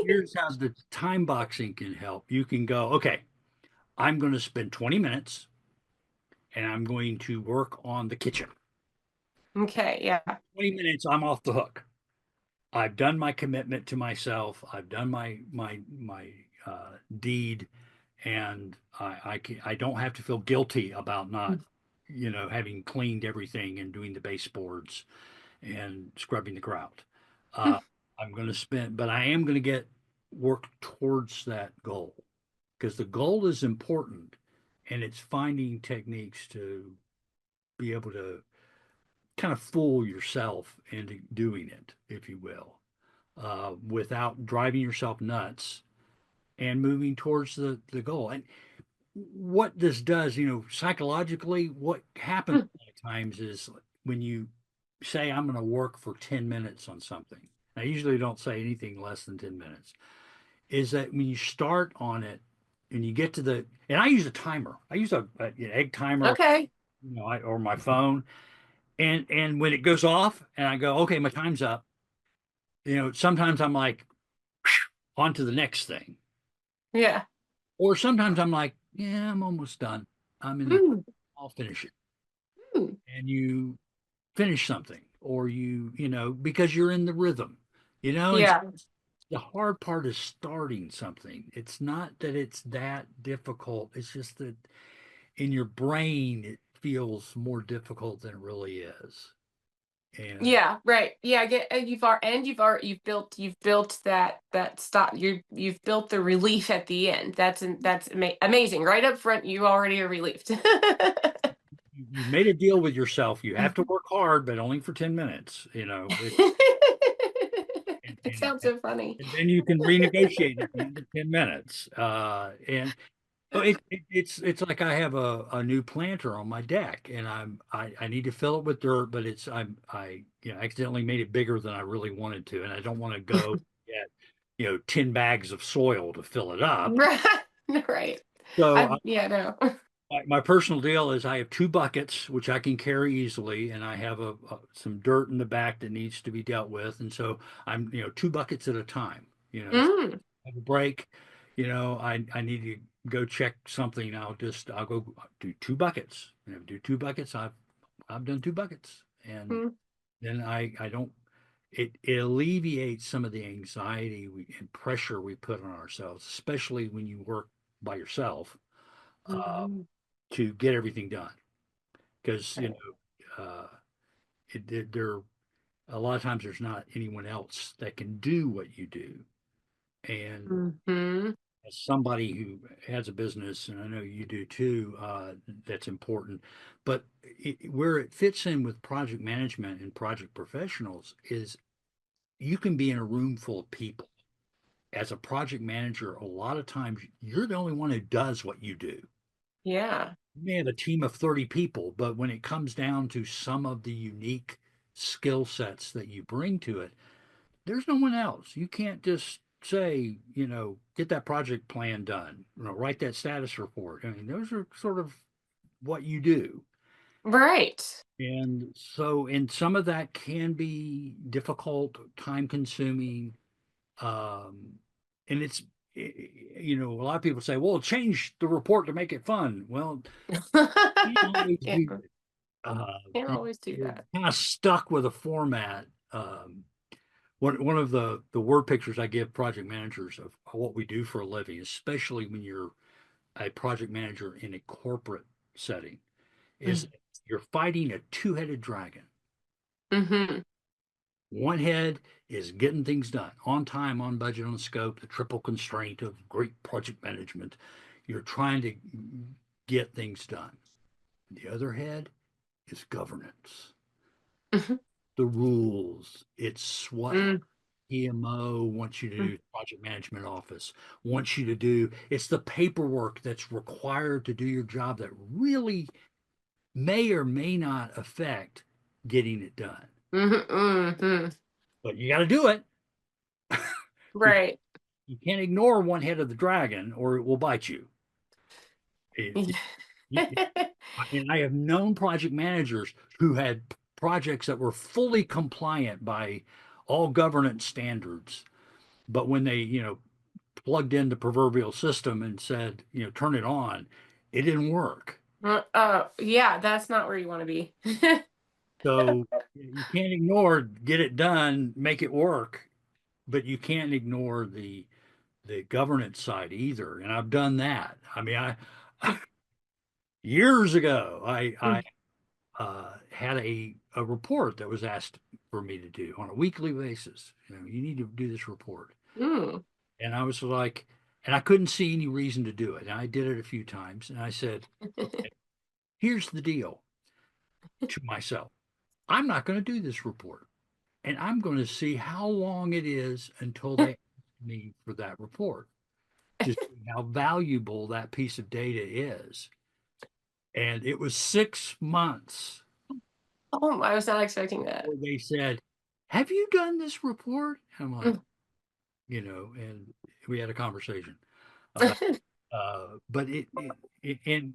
Here's how the time boxing can help. You can go, okay, I'm going to spend 20 minutes and I'm going to work on the kitchen. Okay, yeah. 20 minutes, I'm off the hook. I've done my commitment to myself. I've done my deed, and I don't have to feel guilty about not, having cleaned everything and doing the baseboards and scrubbing the grout. Uh, I'm going to spend, but I am going to get work towards that goal because the goal is important, and it's finding techniques to be able to kind of fool yourself into doing it, if you will, without driving yourself nuts and moving towards the goal. And what this does, psychologically, what happens a lot of times is when you say, I'm going to work for 10 minutes on something, I usually don't say anything less than 10 minutes, is that when you start on it and you get to and I use a timer, I use an egg timer, Okay. or my phone. And when it goes off and I go, okay, my time's up, sometimes I'm like, on to the next thing. Yeah. Or sometimes I'm like, yeah, I'm almost done. I'm in the, Mm, I'll finish it. mm. And you finish something, or because you're in the rhythm, and Yeah. the hard part is starting something. It's not that it's that difficult. It's just that in your brain, it feels more difficult than it really is. And Yeah, right. Yeah, get you've built that stop. You've built the relief at the end. That's amazing. Right up front, you already are relieved. you've made a deal with yourself. You have to work hard, but only for 10 minutes, and, It sounds so funny. and then you can renegotiate at the end of 10 minutes. And oh, it's like I have a new planter on my deck, and I need to fill it with dirt, but I accidentally made it bigger than I really wanted to, and I don't want to go get 10 bags of soil to fill it up. Right. Right. So Yeah, no. my personal deal is I have two buckets which I can carry easily, and I have some dirt in the back that needs to be dealt with, and so I'm two buckets at a time. If Mm, I have a break, I need to go check something. I'll go do two buckets. And if I do two buckets, I've done two buckets, and mm, then I don't. It alleviates some of the anxiety and pressure we put on ourselves, especially when you work by yourself, uh, mhm. to get everything done. Because Right. there a lot of times there's not anyone else that can do what you do. And Mhm. as somebody who has a business, and I know you do too, that's important. But where it fits in with project management and project professionals is you can be in a room full of people. As a project manager, a lot of times you're the only one who does what you do. Yeah. You may have a team of 30 people, but when it comes down to some of the unique skill sets that you bring to it, there's no one else. You can't just say, get that project plan done, write that status report. I mean, those are sort of what you do. Right. And so, and some of that can be difficult, time consuming. Um, and a lot of people say, well, change the report to make it fun. Well, you don't always Can't, do that. can't always do You're that. kind of stuck with a format. One of the word pictures I give project managers of what we do for a living, especially when you're a project manager in a corporate setting, is Mm. you're fighting a two-headed dragon. Mhm. One head is getting things done on time, on budget, on scope, the triple constraint of great project management. You're trying to get things done. The other head is governance, Mhm. the rules. It's what Mm, PMO wants you to mm, do, project management office wants you to do. It's the paperwork that's required to do your job that really may or may not affect getting it done. mhm, mhm. But you got to do it because Right. you can't ignore one head of the dragon or it will bite you. It- it- and I have known project managers who had projects that were fully compliant by all governance standards. But when they, plugged in the proverbial system and said, turn it on, it didn't work. Yeah, that's not where you want to be. So you can't ignore get it done, make it work, but you can't ignore the governance side either. And I've done that. I mean, I years ago, I Mm, had a report that was asked for me to do on a weekly basis. You need to do this report. mm, And I was like, and I couldn't see any reason to do it. And I did it a few times. And I said, okay, here's the deal to myself. I'm not going to do this report. And I'm going to see how long it is until they ask me for that report to see how valuable that piece of data is. And it was 6 months Oh, I was not expecting that. before they said, have you done this report? And I'm like, Mm. and we had a conversation about, but and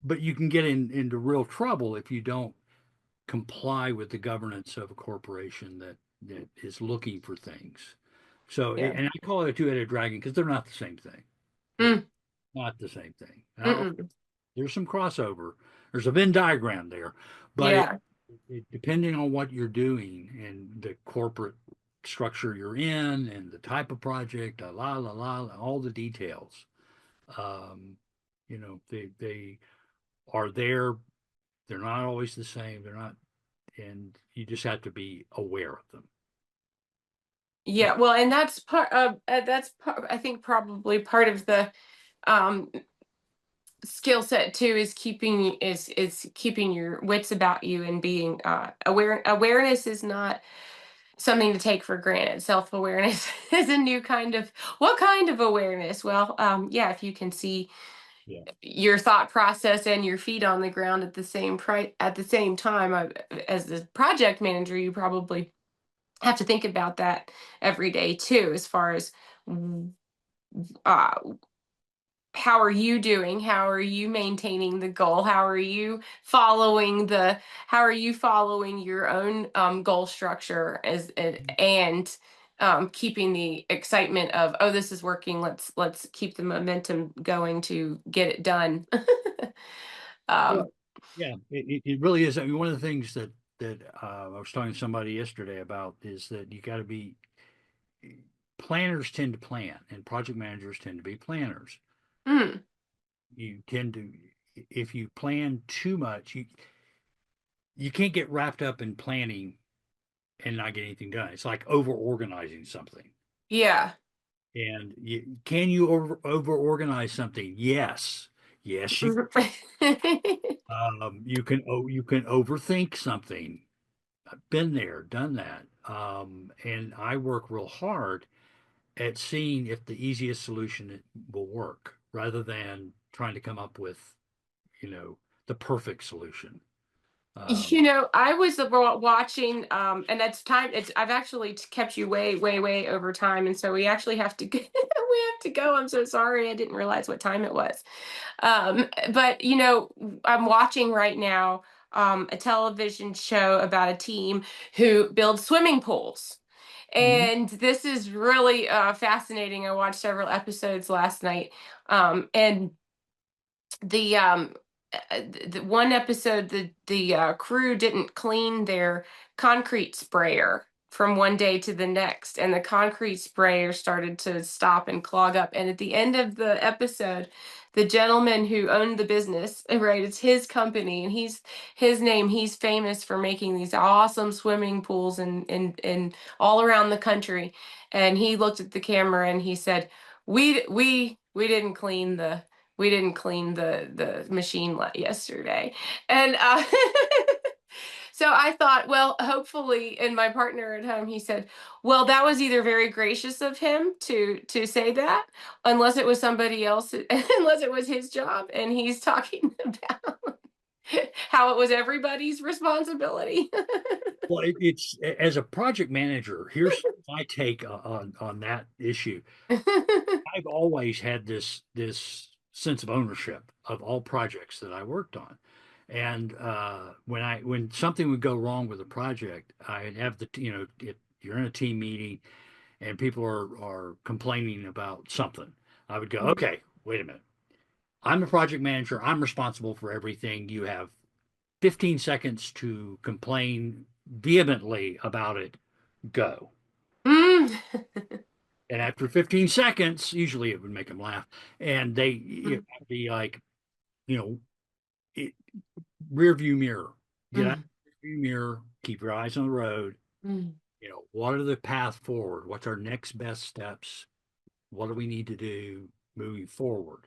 but you can get into real trouble if you don't comply with the governance of a corporation that is looking for things. So, Yeah. and I call it a two-headed dragon because they're not the same thing. They're Mm, not the same thing. Now, mm-mm. there's some crossover. There's a Venn diagram there, but Yeah. depending on what you're doing and the corporate structure you're in and the type of project, all the details, um, they are there. They're not always the same. They're not, and you just have to be aware of them. Yeah. Well, and I think probably part of the um skill set too is keeping your wits about you and being awareness is not something to take for granted. Self-awareness is a new kind of what kind of awareness? Well, yeah, if you can see Yeah. your thought process and your feet on the ground at the same time, as the project manager, you probably have to think about that every day too, as far as w- uh how are you doing? How are you maintaining the goal? How are you following your own goal structure and keeping the excitement of, oh, this is working. Let's keep the momentum going to get it done. Well, um, yeah, it really is. I mean, one of the things that I was talking to somebody yesterday about is that you got to be planners tend to plan, and project managers tend to be planners. mm, You tend to, if you plan too much, you can't get wrapped up in planning and not get anything done. It's like over organizing something. yeah. And can you over organize something? Yes, yes, you. You can overthink something. I've been there, done that. And I work real hard at seeing if the easiest solution will work rather than trying to come up with, you know, the perfect solution. You know, I was watching, and that's time. I've actually kept you way, way, way over time, and so we actually have to we have to go. I'm so sorry, I didn't realize what time it was. But you know, I'm watching right now a television show about a team who builds swimming pools. Mhm. And this is really fascinating. I watched several episodes last night. And the the one episode, the crew didn't clean their concrete sprayer from one day to the next, and the concrete sprayer started to stop and clog up. And at the end of the episode, the gentleman who owned the business, right, it's his company, and he's famous for making these awesome swimming pools and all around the country. And he looked at the camera and he said, we didn't clean the machine yesterday. And so I thought, well, hopefully, and my partner at home, he said, well, that was either very gracious of him to say that, unless it was somebody else, unless it was his job, and he's talking about how it was everybody's responsibility. Well, it's as a project manager, here's my take on that issue. I've always had this sense of ownership of all projects that I worked on. And when something would go wrong with a project, I'd have if you're in a team meeting and people are complaining about something, I would go, okay, wait a minute. I'm the project manager. I'm responsible for everything. You have 15 seconds to complain vehemently about it. Go. Mm, And after 15 seconds, usually it would make them laugh, and it mm, would be like, you know, it, rear view mirror. Get out of mm, the rear view mirror, keep your eyes on the road. mm, What are the path forward? What's our next best steps? What do we need to do moving forward?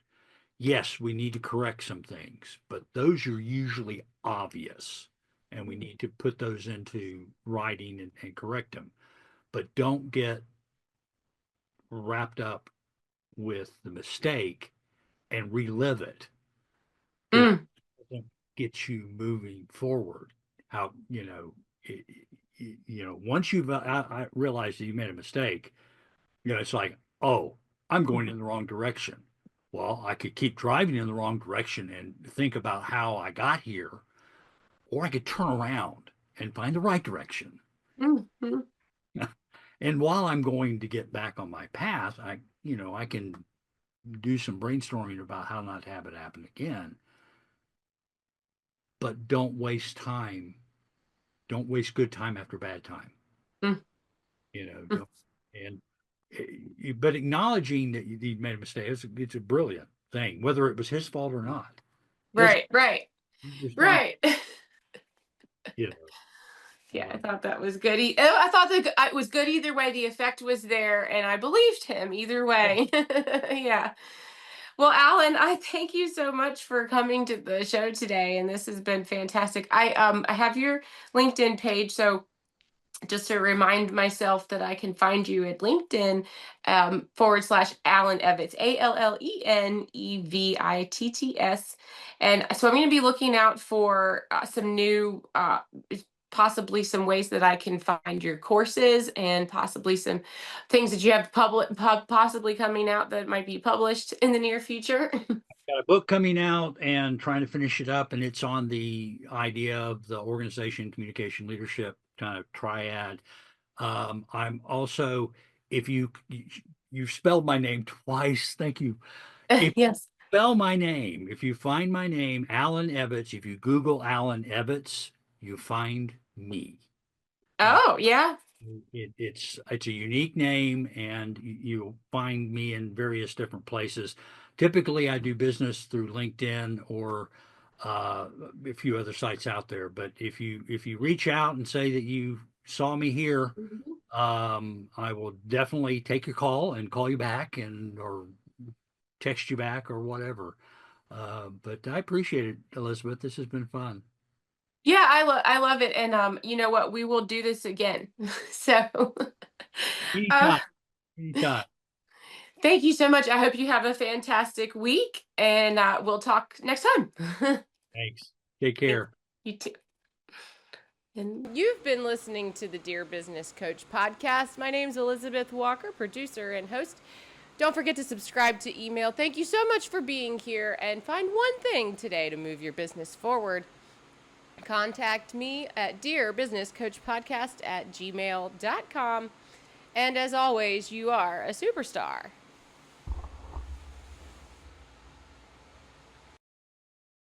Yes, we need to correct some things, but those are usually obvious, and we need to put those into writing and correct them. But don't get wrapped up with the mistake and relive it. It mm, doesn't get you moving forward. How, once I realized that you made a mistake, it's like, oh, I'm going in the wrong direction. Well, I could keep driving in the wrong direction and think about how I got here, or I could turn around and find the right direction. mm, mm, And while I'm going to get back on my path, I can do some brainstorming about how not to have it happen again. But don't waste time. Don't waste good time after bad time. mm, mm. Don't, and but acknowledging that you made a mistake, it's a brilliant thing, whether it was his fault or not. His Right, right, response, right. you know. Yeah, I Um, thought that was good. I thought that it was good either way. The effect was there, and I believed him either yeah, way. Yeah. Well, Alan, I thank you so much for coming to the show today, and this has been fantastic. I have your LinkedIn page, so just to remind myself that I can find you at LinkedIn / Alan Evitts, ALLENEVITTS. And so I'm going to be looking out for some new possibly some ways that I can find your courses and possibly some things that you have possibly coming out that might be published in the near future. Got a book coming out and trying to finish it up, and it's on the idea of the organization, communication, leadership kind of triad. I'm also, if you've spelled my name twice, thank you. If Yes. spell my name. If you find my name, Alan Evitts, if you Google Alan Evitts, you find me. Uh, Oh, yeah. it's a unique name, and you'll find me in various different places. Typically, I do business through LinkedIn or a few other sites out there. But if you reach out and say that you saw me here, Mhm. I will definitely take your call and call you back and or text you back or whatever. But I appreciate it, Elizabeth. This has been fun. Yeah, I love it, and you know what? We will do this again. So, uh, Anytime, anytime. thank you so much. I hope you have a fantastic week, and we'll talk next time. Thanks. Take Thanks. care. You too. And you've been listening to the Dear Business Coach podcast. My name's Elizabeth Walker, producer and host. Don't forget to subscribe to email. Thank you so much for being here, and find one thing today to move your business forward. Contact me at dearbusinesscoachpodcast@gmail.com. And as always, you are a superstar.